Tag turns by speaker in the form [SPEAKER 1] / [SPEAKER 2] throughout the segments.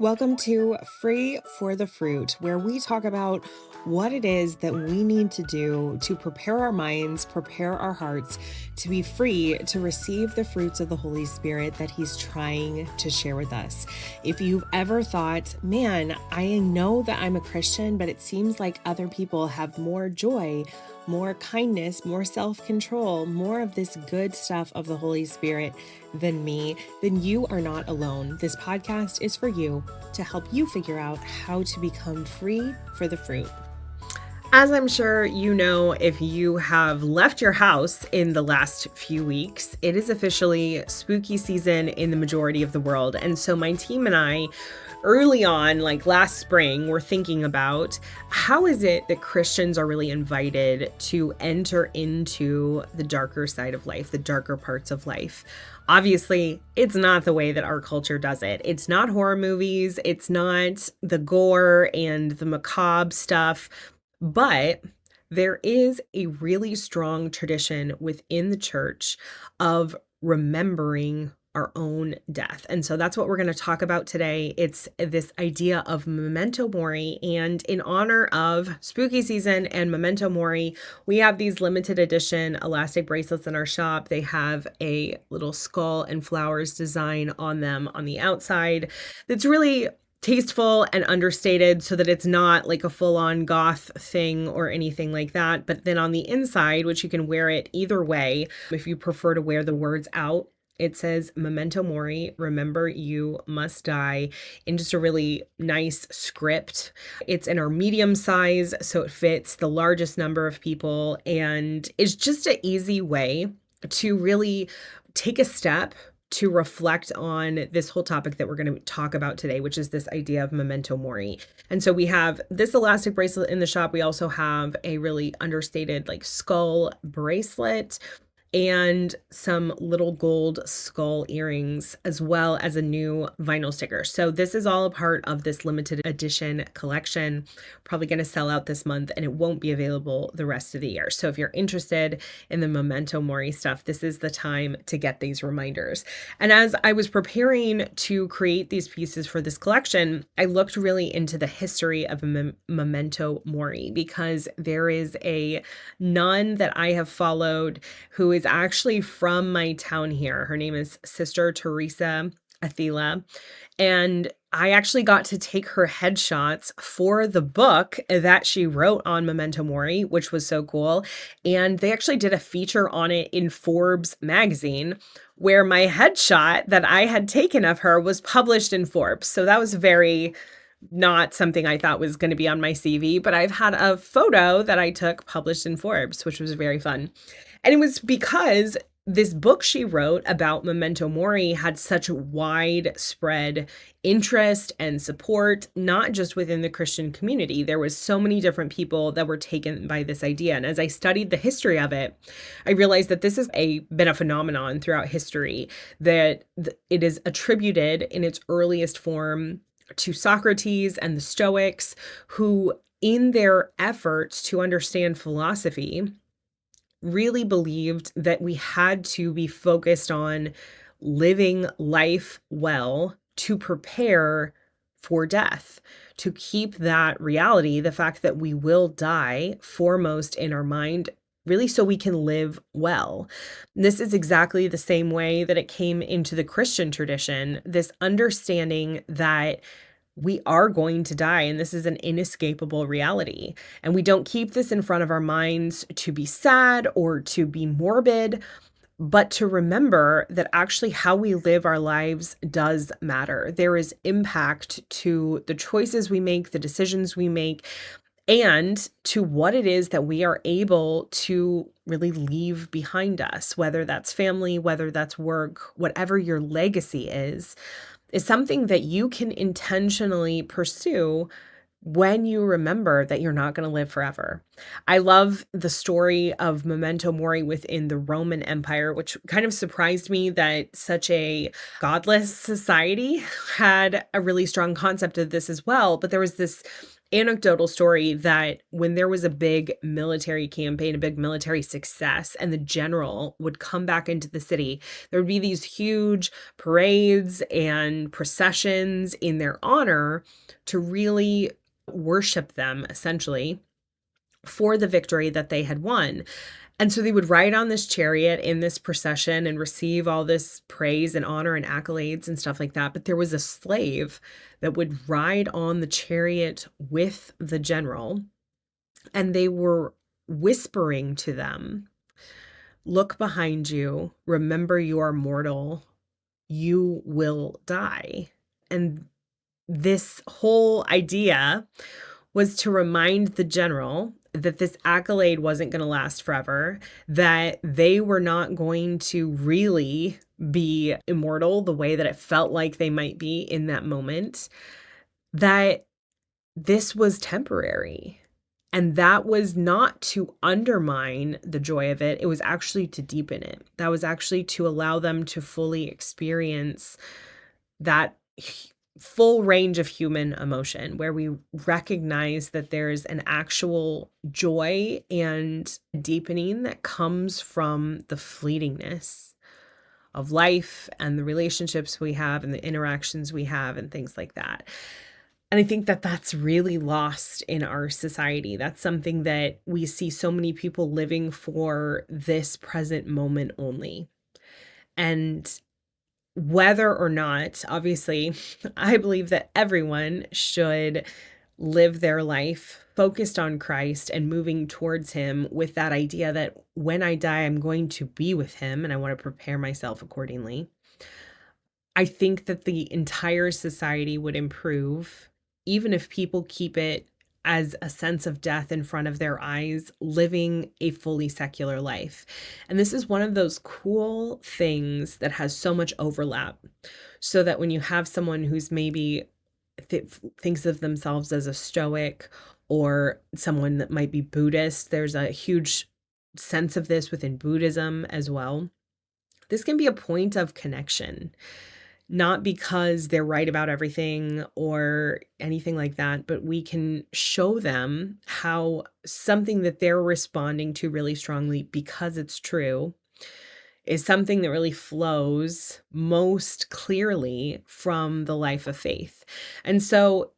[SPEAKER 1] Welcome to Free for the Fruit, where we talk about what it is that we need to do to prepare our minds, prepare our hearts to be free to receive the fruits of the Holy Spirit that He's trying to share with us. If you've ever thought, man, I know that I'm a Christian, but it seems like other people have more joy, more kindness, more self-control, more of this good stuff of the Holy Spirit than me, then you are not alone. This podcast is for you to help you figure out how to become free for the fruit. As I'm sure you know, if you have left your house in the last few weeks, it is officially spooky season in the majority of the world. And so my team and I, early on, like last spring, were thinking about how is it that Christians are really invited to enter into the darker side of life, the darker parts of life. Obviously, it's not the way that our culture does it. It's not horror movies. It's not the gore and the macabre stuff. But there is a really strong tradition within the church of remembering our own death. And so that's what we're going to talk about today. It's this idea of Memento Mori. And in honor of spooky season and Memento Mori, we have these limited edition elastic bracelets in our shop. They have a little skull and flowers design on them on the outside. That's really tasteful and understated so that it's not like a full-on goth thing or anything like that. But then on the inside, which you can wear it either way, if you prefer to wear the words out, it says Memento Mori, remember you must die, in just a really nice script. It's in our medium size, so it fits the largest number of people. And it's just an easy way to really take a step to reflect on this whole topic that we're going to talk about today, which is this idea of Memento Mori. And so we have this elastic bracelet in the shop. We also have a really understated like skull bracelet and some little gold skull earrings, as well as a new vinyl sticker. So this is all a part of this limited edition collection, probably going to sell out this month, and it won't be available the rest of the year. So if you're interested in the Memento Mori stuff, this is the time to get these reminders. And as I was preparing to create these pieces for this collection, I looked really into the history of Memento Mori, because there is a nun that I have followed who is actually from my town here. Her name is Sister Teresa Athila. And I actually got to take her headshots for the book that she wrote on Memento Mori, which was so cool. And they actually did a feature on it in Forbes magazine, where my headshot that I had taken of her was published in Forbes. So that was very not something I thought was going to be on my CV, but I've had a photo that I took published in Forbes, which was very fun. And it was because this book she wrote about Memento Mori had such widespread interest and support, not just within the Christian community. There was so many different people that were taken by this idea. And as I studied the history of it, I realized that this has been a phenomenon throughout history, that it is attributed in its earliest form to Socrates and the Stoics, who, in their efforts to understand philosophy, really believed that we had to be focused on living life well to prepare for death, to keep that reality, the fact that we will die, foremost in our mind, really so we can live well. This is exactly the same way that it came into the Christian tradition, this understanding that we are going to die, and this is an inescapable reality. And we don't keep this in front of our minds to be sad or to be morbid, but to remember that actually how we live our lives does matter. There is impact to the choices we make, the decisions we make, and to what it is that we are able to really leave behind us, whether that's family, whether that's work, whatever your legacy is something that you can intentionally pursue when you remember that you're not going to live forever. I love the story of Memento Mori within the Roman Empire, which kind of surprised me that such a godless society had a really strong concept of this as well. But there was this anecdotal story that when there was a big military campaign, a big military success, and the general would come back into the city, there would be these huge parades and processions in their honor to really worship them, essentially, for the victory that they had won. And so they would ride on this chariot in this procession and receive all this praise and honor and accolades and stuff like that. But there was a slave that would ride on the chariot with the general, and they were whispering to them, "Look behind you. Remember you are mortal. You will die." And this whole idea was to remind the general that this accolade wasn't going to last forever, that they were not going to really be immortal the way that it felt like they might be in that moment, that this was temporary. And that was not to undermine the joy of it. It was actually to deepen it. That was actually to allow them to fully experience that full range of human emotion, where we recognize that there's an actual joy and deepening that comes from the fleetingness of life and the relationships we have and the interactions we have and things like that. And I think that that's really lost in our society. That's something that we see so many people living for this present moment only. And whether or not, obviously, I believe that everyone should live their life focused on Christ and moving towards Him with that idea that when I die, I'm going to be with Him and I want to prepare myself accordingly. I think that the entire society would improve even if people keep it as a sense of death in front of their eyes, living a fully secular life. And this is one of those cool things that has so much overlap. So that when you have someone who's maybe thinks of themselves as a Stoic, or someone that might be Buddhist, there's a huge sense of this within Buddhism as well. This can be a point of connection. Not because they're right about everything or anything like that, but we can show them how something that they're responding to really strongly because it's true is something that really flows most clearly from the life of faith. And so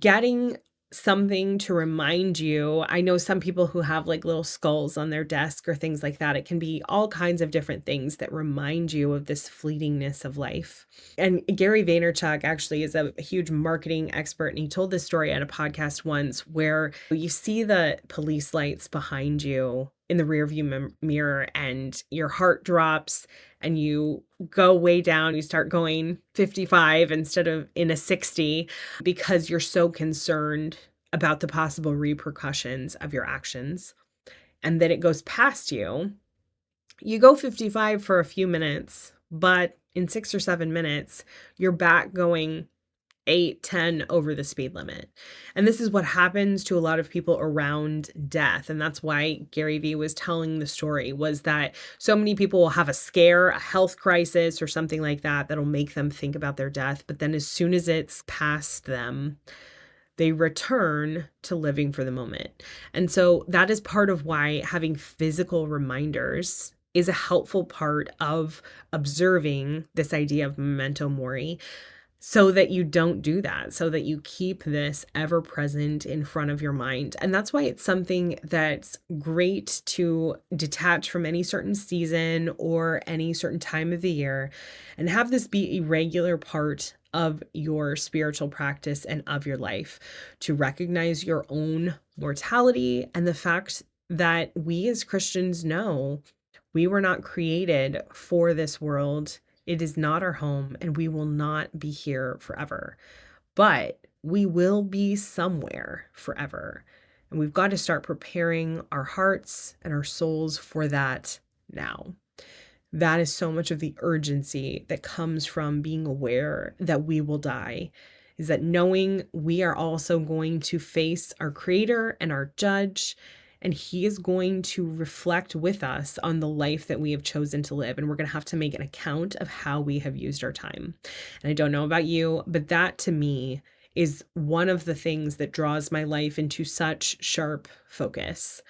[SPEAKER 1] getting something to remind you, I know some people who have like little skulls on their desk or things like that. It can be all kinds of different things that remind you of this fleetingness of life. And Gary Vaynerchuk actually is a huge marketing expert, and he told this story at a podcast once where you see the police lights behind you in the rearview mirror and your heart drops and you go way down, you start going 55 instead of in a 60 because you're so concerned about the possible repercussions of your actions. And then it goes past you. You go 55 for a few minutes, but in 6 or 7 minutes, you're back going 8, 10 over the speed limit. And this is what happens to a lot of people around death. And that's why Gary Vee was telling the story, was that so many people will have a scare, a health crisis or something like that, that'll make them think about their death. But then as soon as it's past them, they return to living for the moment. And so that is part of why having physical reminders is a helpful part of observing this idea of memento mori, so that you don't do that, so that you keep this ever present in front of your mind. And that's why it's something that's great to detach from any certain season or any certain time of the year and have this be a regular part of your spiritual practice and of your life, to recognize your own mortality and the fact that we as Christians know we were not created for this world. It is not our home, and we will not be here forever. But we will be somewhere forever. And we've got to start preparing our hearts and our souls for that now. That is so much of the urgency that comes from being aware that we will die, is that knowing we are also going to face our Creator and our Judge, and He is going to reflect with us on the life that we have chosen to live. And we're going to have to make an account of how we have used our time. And I don't know about you, but that to me is one of the things that draws my life into such sharp focus.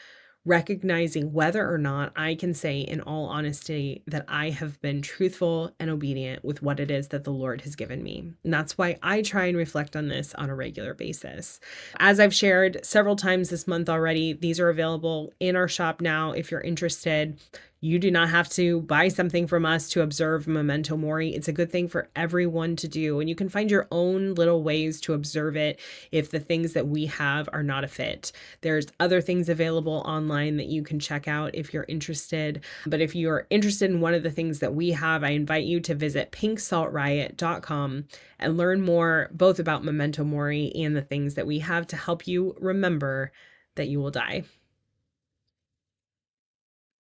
[SPEAKER 1] Recognizing whether or not I can say in all honesty that I have been truthful and obedient with what it is that the Lord has given me. And that's why I try and reflect on this on a regular basis. As I've shared several times this month already, these are available in our shop now if you're interested. You do not have to buy something from us to observe Memento Mori. It's a good thing for everyone to do. And you can find your own little ways to observe it if the things that we have are not a fit. There's other things available online that you can check out if you're interested. But if you're interested in one of the things that we have, I invite you to visit pinksaltriot.com and learn more both about Memento Mori and the things that we have to help you remember that you will die.